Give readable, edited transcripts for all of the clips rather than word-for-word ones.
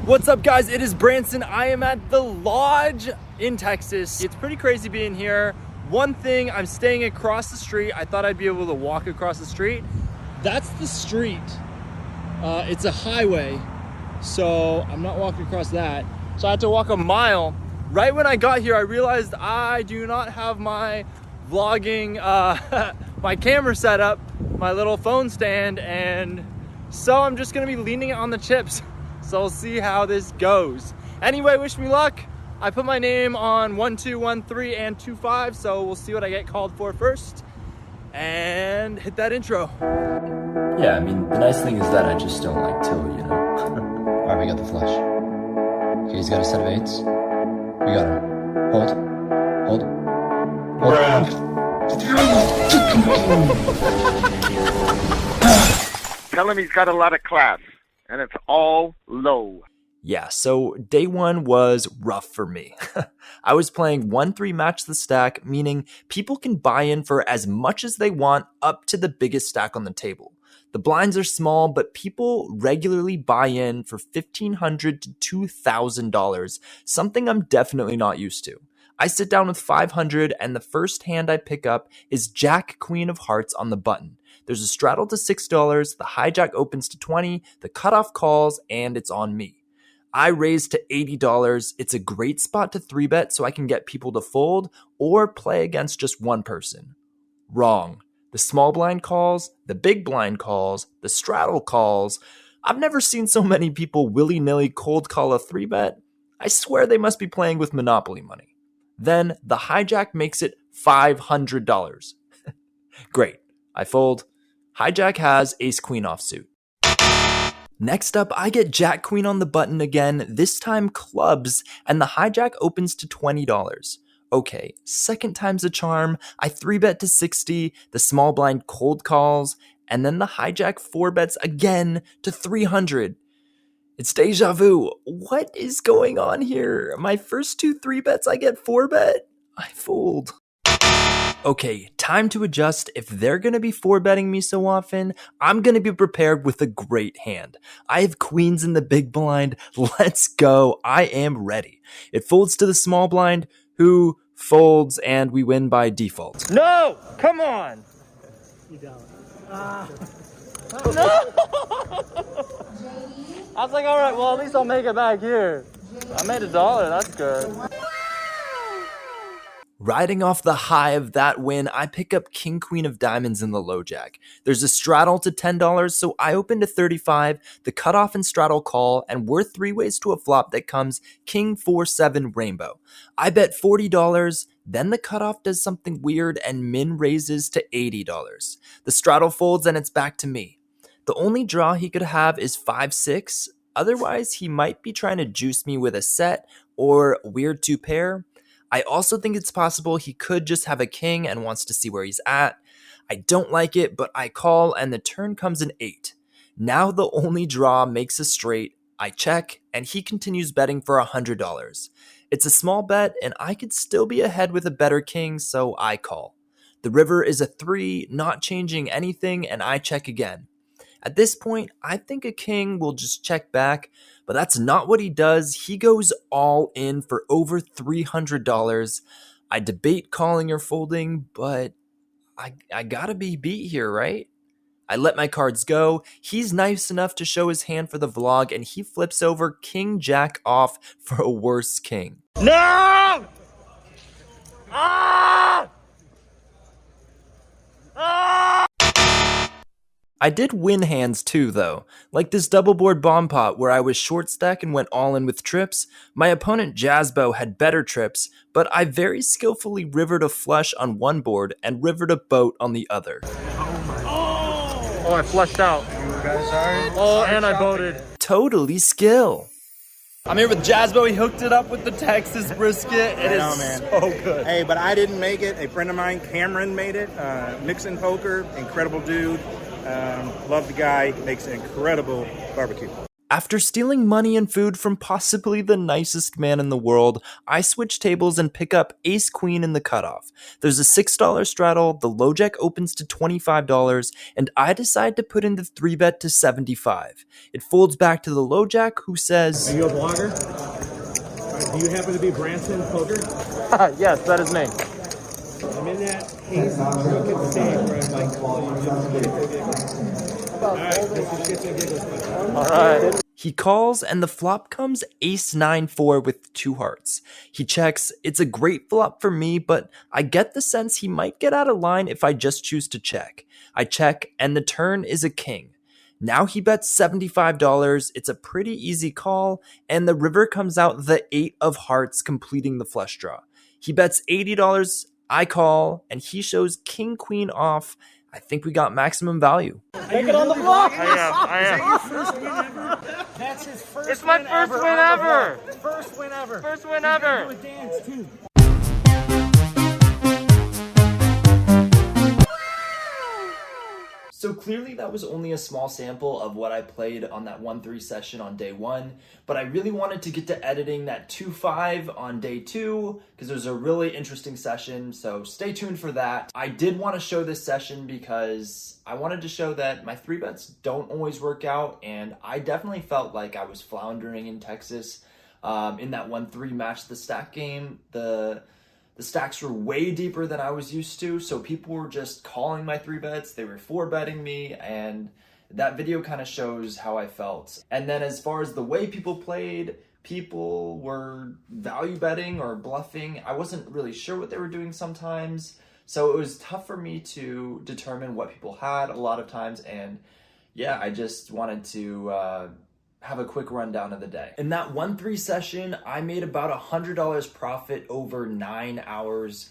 What's up, guys? It is Brantzen. I am at the Lodge in Texas. It's pretty crazy being here. One thing, I'm staying across the street. I thought I'd be able to walk across the street. That's the street. It's a highway, so I'm not walking across that. So I had to walk a mile. Right when I got here, I realized I do not have my vlogging, my camera set up, my little phone stand, and so I'm just gonna be leaning on the chips. So we'll see how this goes. Anyway, wish me luck. I put my name on 1, 2, 1, 3, and 2, 5, so we'll see what I get called for first. And hit that intro. Yeah, I mean, the nice thing is that I just don't like till, you know. All right, we got the flush. Okay, he's got a set of 8s. We got him. Hold. Tell him he's got a lot of class, and it's all low. Yeah, so day one was rough for me. I was playing 1-3 match the stack, meaning people can buy in for as much as they want up to the biggest stack on the table. The blinds are small, but people regularly buy in for $1,500 to $2,000, something I'm definitely not used to. I sit down with 500, and the first hand I pick up is Jack Queen of Hearts on the button. There's a straddle to $6, the hijack opens to 20, the cutoff calls, and it's on me. I raise to $80. It's a great spot to 3-bet so I can get people to fold or play against just one person. Wrong. The small blind calls, the big blind calls, the straddle calls. I've never seen so many people willy-nilly cold call a 3-bet. I swear they must be playing with Monopoly money. Then the hijack makes it $500. Great. I fold. Hijack has ace-queen offsuit. Next up, I get Jack Queen on the button again, this time clubs, and the hijack opens to $20. Okay, second time's a charm. I 3-bet to 60, the small blind cold calls, and then the hijack 4-bets again to 300. It's deja vu. What is going on here? My first 2 3-bets I get 4-bet? I fold. Okay, time to adjust. If they're going to be 4-betting me so often, I'm going to be prepared with a great hand. I have queens in the big blind. Let's go. I am ready. It folds to the small blind, who folds, and we win by default. No! Come on! You don't. No! I was like, all right, well, at least I'll make it back here. I made $1. That's good. Riding off the high of that win, I pick up King Queen of Diamonds in the low jack. There's a straddle to $10, so I open to 35, the cutoff and straddle call, and we're 3 ways to a flop that comes King 4-7 rainbow. I bet $40, then the cutoff does something weird and min raises to $80. The straddle folds and it's back to me. The only draw he could have is 5-6, otherwise he might be trying to juice me with a set or weird 2-pair. I also think it's possible he could just have a king and wants to see where he's at. I don't like it, but I call and the turn comes an 8. Now the only draw makes a straight. I check and he continues betting for $100. It's a small bet and I could still be ahead with a better king, so I call. The river is a 3, not changing anything, and I check again. At this point, I think a king will just check back, but that's not what he does. He goes all in for over $300. I debate calling or folding, but I gotta be beat here, right? I let my cards go. He's nice enough to show his hand for the vlog, and he flips over King Jack off for a worse king. No! Ah! Ah! I did win hands too, though, like this double board bomb pot where I was short stack and went all in with trips. My opponent Jazzbo had better trips, but I very skillfully rivered a flush on one board and rivered a boat on the other. Oh, I flushed out. You guys are? Oh, and I boated. Totally skill. I'm here with Jazzbo. He hooked it up with the Texas brisket. It is so good. Hey, but I didn't make it. A friend of mine, Cameron, made it. Mixing Poker, incredible dude. Love the guy. Makes an incredible barbecue. After stealing money and food from possibly the nicest man in the world, I switch tables and pick up ace-queen in the cutoff. There's a $6 straddle, the low jack opens to $25, and I decide to put in the 3-bet to $75. It folds back to the low jack, who says, Are you a blogger? Do you happen to be Brantzen Poker? Yes, that is me. I'm in that case crooked state where I'm like, alright, this is shits and giggles. Alright. He calls and the flop comes ace-9-4 with 2 hearts. He checks. It's a great flop for me, but I get the sense he might get out of line if I just choose to check. I check and the turn is a king. Now he bets $75. It's a pretty easy call, and the river comes out the 8 of hearts, completing the flush draw. He bets $80. I call, and he shows king-queen off. I think we got maximum value. Take it on the flop. I am. Your first win ever? That's his first It's my first win ever. First win ever. First win He's gonna ever. do a dance too. So clearly that was only a small sample of what I played on that 1-3 session on day 1, but I really wanted to get to editing that 2-5 on day 2 because it was a really interesting session, so stay tuned for that. I did want to show this session because I wanted to show that my 3-bets don't always work out, and I definitely felt like I was floundering in Texas in that 1-3 match the stack game. The stacks were way deeper than I was used to, so people were just calling my 3-bets, they were 4-betting me, and that video kind of shows how I felt. And then as far as the way people played, people were value betting or bluffing. I wasn't really sure what they were doing sometimes, so it was tough for me to determine what people had a lot of times, and yeah, I just wanted to have a quick rundown of the day. In that 1-3 session, I made about $100 profit over 9 hours.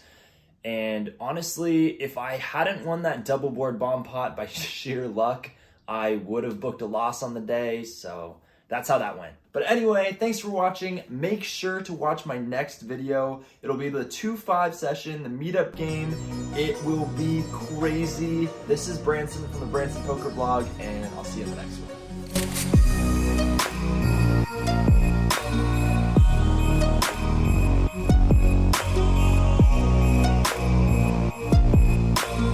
And honestly, if I hadn't won that double board bomb pot by sheer luck, I would have booked a loss on the day. So that's how that went. But anyway, thanks for watching. Make sure to watch my next video. It'll be the 2-5 session, the meetup game. It will be crazy. This is Brantzen from the Brantzen Poker blog, and I'll see you in the next one.